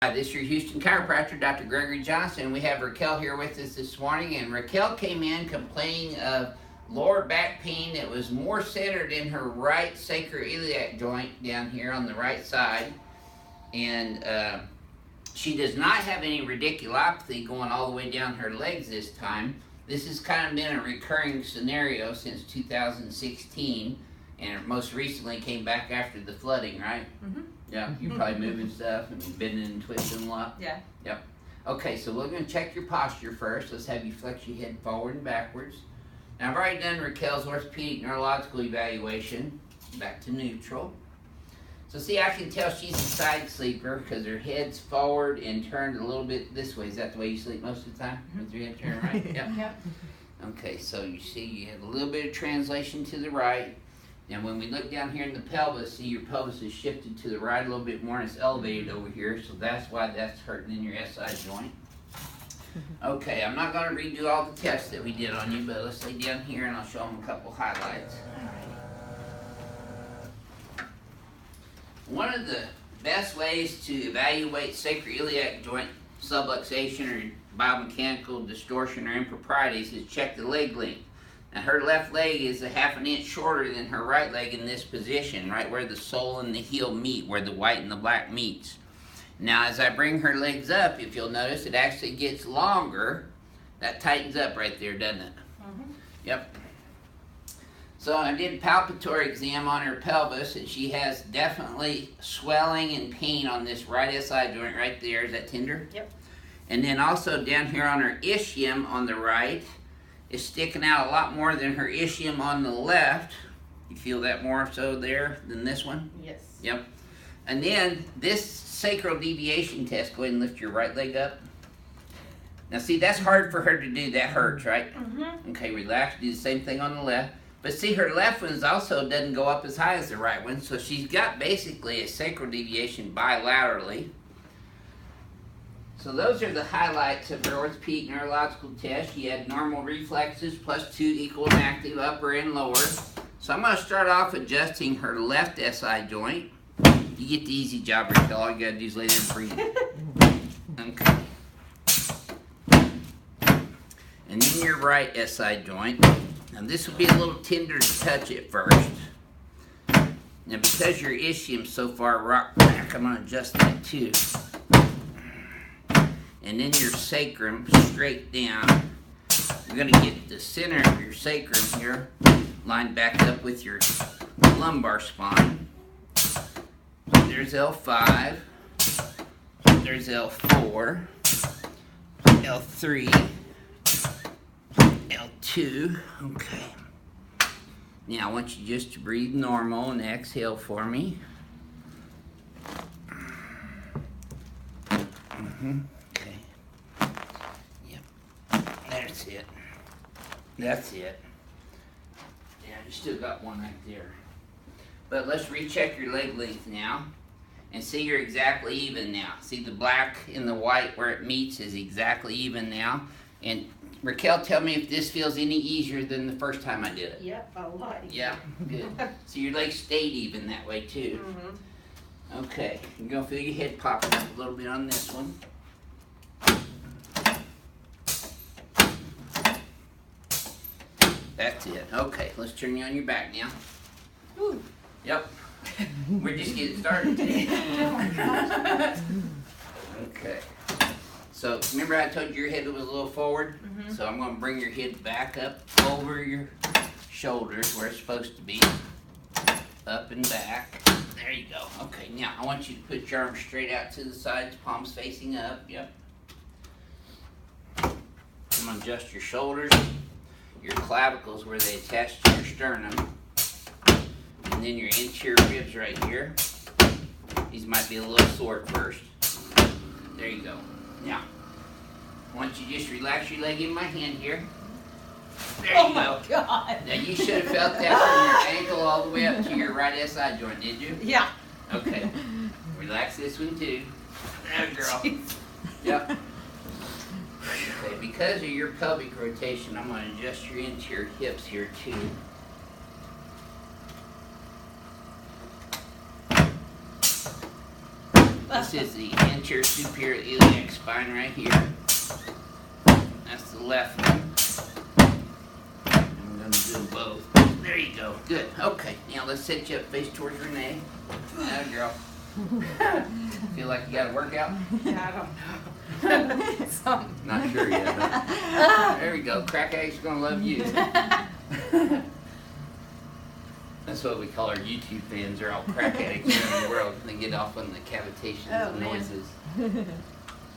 Hi, this is your Houston chiropractor, Dr. Gregory Johnson. We have Raquel here with us this morning, and Raquel came in complaining of lower back pain that was more centered in her right sacroiliac joint down here on the right side. And she does not have any radiculopathy going all the way down her legs this time. This has kind of been a recurring scenario since 2016, and most recently came back after the flooding, right? Mm-hmm. Yeah, you're probably moving stuff and bending and twisting a lot. Yeah. Yep. Okay, so we're going to check your posture first. Let's have you flex your head forward and backwards. Now, I've already done Raquel's orthopedic neurological evaluation. Back to neutral. So see, I can tell she's a side sleeper because her head's forward and turned a little bit this way. Is that the way you sleep most of the time? With your head turned right? Yep. Yep. Okay, so you see you have a little bit of translation to the right. And when we look down here in the pelvis, see your pelvis is shifted to the right a little bit more and it's elevated over here, so that's why that's hurting in your SI joint. Okay, I'm not going to redo all the tests that we did on you, but let's lay down here and I'll show them a couple highlights. One of the best ways to evaluate sacroiliac joint subluxation or biomechanical distortion or improprieties is check the leg length. Now her left leg is a half an inch shorter than her right leg in this position, right where the sole and the heel meet, where the white and the black meets. Now as I bring her legs up, if you'll notice, it actually gets longer. That tightens up right there, doesn't it? Mm-hmm. Yep. So I did a palpatory exam on her pelvis, and she has definitely swelling and pain on this right SI joint right there. Is that tender? Yep. And then also down here on her ischium on the right, is sticking out a lot more than her ischium on the left. You feel that more so there than this one? Yes. Yep. And then this sacral deviation test, go ahead and lift your right leg up. Now see, that's hard for her to do. That hurts, right? Mm-hmm. Okay, relax. Do the same thing on the left. But see, her left one also doesn't go up as high as the right one, so she's got basically a sacral deviation bilaterally. So those are the highlights of her orthopedic neurological test. She had normal reflexes plus 2 equal and active upper and lower. So I'm going to start off adjusting her left SI joint. You get the easy job, Raquel. All you got to do is lay there and breathe. Okay. And then your right SI joint. Now this will be a little tender to touch at first. Now because your ischium's so far rocked back, I'm going to adjust that too. And then your sacrum straight down. You're going to get the center of your sacrum here lined back up with your lumbar spine. There's L5. There's L4. L3. L2. Okay. Now I want you just to breathe normal and exhale for me. That's it. That's it. Yeah, you still got one right there. But let's recheck your leg length now. And see you're exactly even now. See the black and the white where it meets is exactly even now. And Raquel, tell me if this feels any easier than the first time I did it. Yep, a lot. Yeah, good. So your legs stayed even that way too. Mm-hmm. Okay, you're gonna feel your head popping up a little bit on this one. That's it. Okay, let's turn you on your back now. Ooh. Yep. We're just getting started today. Oh my gosh. Okay. So remember I told you your head was a little forward? Mm-hmm. So I'm going to bring your head back up over your shoulders where it's supposed to be. Up and back. There you go. Okay, now I want you to put your arms straight out to the sides, palms facing up. Yep. I'm going to adjust your shoulders, your clavicles where they attach to your sternum, and then your interior ribs right here. These might be a little sore at first. There you go. Now, I want you to just relax your leg in my hand here. There you Oh go. my God. Now you should have felt that from your ankle all the way up to your right SI joint, did you? Yeah. Okay. Relax this one too. There, girl. Jeez. Yep. Okay, because of your pelvic rotation, I'm going to adjust your interior hips here too. This is the anterior superior iliac spine right here. That's the left one. I'm going to do both. There you go. Good. Okay. Now let's set you up face towards Renee. Atta girl. Feel like you got a workout? Yeah, I don't know. Something. Not sure yet. Huh? There we go. Crack addicts are going to love you. That's what we call our YouTube fans. They're all crack addicts around the world. They get off on the cavitations and noises.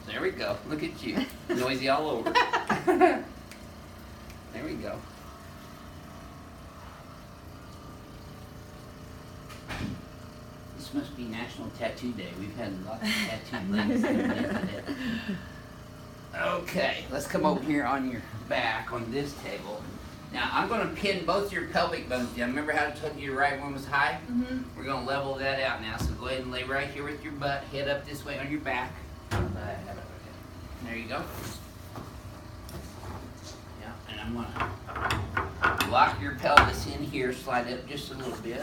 There we go. Look at you. Noisy all over. There we go. This must be National Tattoo Day. We've had lots of tattoo things. Okay, let's come over here on your back on this table. Now, I'm going to pin both your pelvic bones down. Remember how I told you your right one was high? Mm-hmm. We're going to level that out now. So go ahead and lay right here with your butt, head up this way on your back. There you go. Yeah, and I'm going to lock your pelvis in here, slide up just a little bit.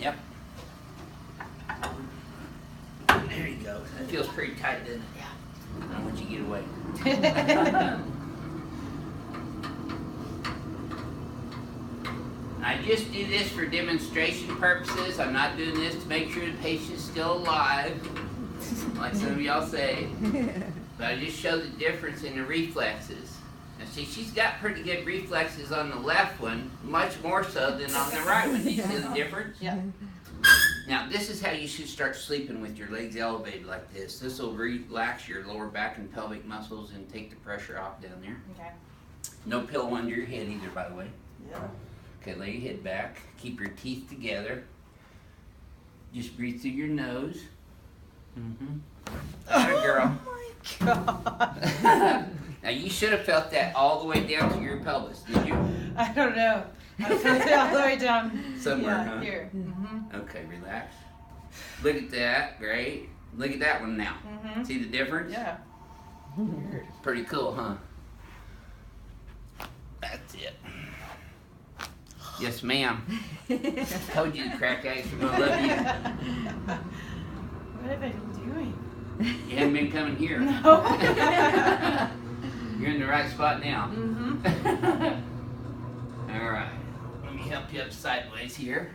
Yep. There you go. That feels pretty tight, doesn't it? Yeah. I don't want you to get away. I just do this for demonstration purposes. I'm not doing this to make sure the patient's still alive, like some of y'all say. But I just show the difference in the reflexes. Now see, she's got pretty good reflexes on the left one, much more so than on the right one. Do you see the difference? Yeah. Now this is how you should start sleeping, with your legs elevated like this. This will relax your lower back and pelvic muscles and take the pressure off down there. Okay. No pillow under your head either, by the way. Yeah. Okay, lay your head back. Keep your teeth together. Just breathe through your nose. Mm-hmm. Atta girl. Oh my God. Now you should have felt that all the way down to your pelvis, did you? I don't know. I felt it all the way down. Somewhere, Yeah, huh? here. Mm-hmm. Okay, relax. Look at that. Great. Look at that one now. Mm-hmm. See the difference? Yeah. Weird. Pretty cool, huh? That's it. Yes, ma'am. Told you the crack addicts were gonna love you. What have I been doing? You haven't been coming here. No. You're in the right spot now. Mm-hmm. All right. Let me help you up sideways here.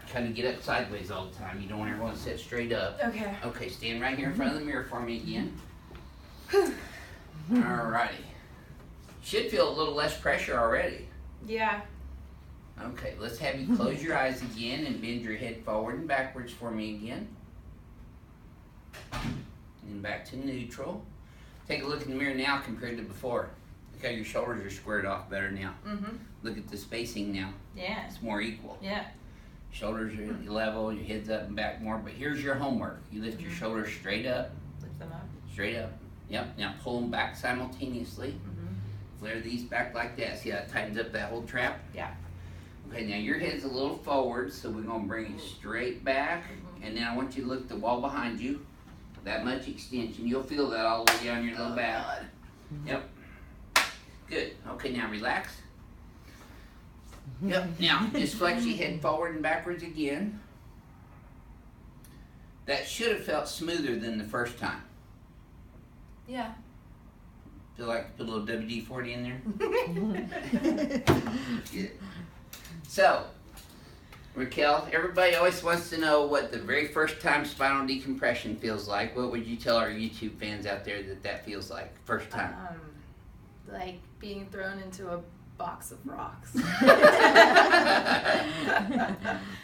Kind of get up sideways all the time. You don't ever want to sit straight up. Okay. Okay, stand right here in front of the mirror for me again. All righty. Should feel a little less pressure already. Yeah. Okay, let's have you close your eyes again and bend your head forward and backwards for me again. And back to neutral. Take a look in the mirror now compared to before. Look how your shoulders are squared off better now. Mm-hmm. Look at the spacing now. Yeah. It's more equal. Yeah. Shoulders are level, your head's up and back more. But here's your homework. You lift your shoulders straight up. Lift them up. Straight up. Yep. Now pull them back simultaneously. Mm-hmm. Flare these back like that. See how it tightens up that whole trap? Yeah. Okay, now your head's a little forward, so we're going to bring it straight back. And then I want you to look at the wall behind you. That much extension. You'll feel that all the way down your low back. Yep. Good. Okay, now relax. Yep. Now, just flex your head forward and backwards again. That should have felt smoother than the first time. Yeah. Feel like put a little WD-40 in there? Good. So, Raquel, everybody always wants to know what the very first time spinal decompression feels like. What would you tell our YouTube fans out there that feels like, first time? Like being thrown into a box of rocks.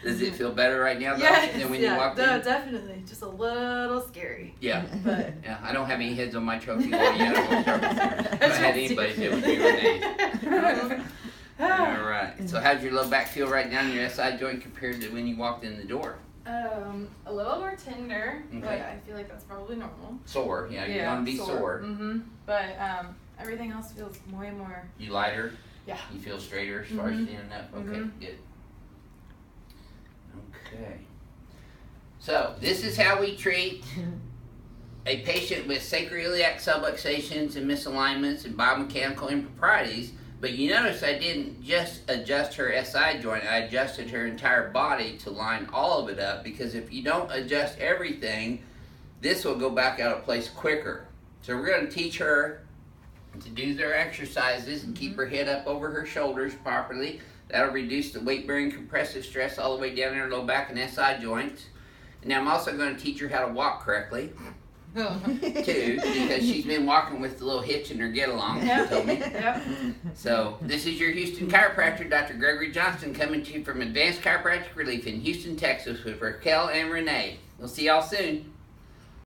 Does it feel better right now, though, Yes, than when yeah, you walked no, in? definitely. Just a little scary. Yeah. But Yeah, I don't have any heads on my trophy wall yet. I won't start with there. If I had anybody, it would be Renee. All right. So how's your low back feel right now in your SI joint compared to when you walked in the door? A little more tender, but Okay. I feel like that's probably normal. Sore. Yeah, you're going to be sore. Mm-hmm. But everything else feels way more. You lighter? Yeah. You feel straighter as far as Mhm. standing up? Okay, Mhm. good. Okay. So, this is how we treat a patient with sacroiliac subluxations and misalignments and biomechanical improprieties. But you notice I didn't just adjust her SI joint, I adjusted her entire body to line all of it up, because if you don't adjust everything, this will go back out of place quicker. So we're going to teach her to do their exercises and keep her head up over her shoulders properly. That'll reduce the weight-bearing compressive stress all the way down in her low back and SI joints. And I'm also going to teach her how to walk correctly, too, because she's been walking with the little hitch in her get-along, she told me. Yep. So, this is your Houston chiropractor, Dr. Gregory Johnston, coming to you from Advanced Chiropractic Relief in Houston, Texas with Raquel and Renee. We'll see y'all soon.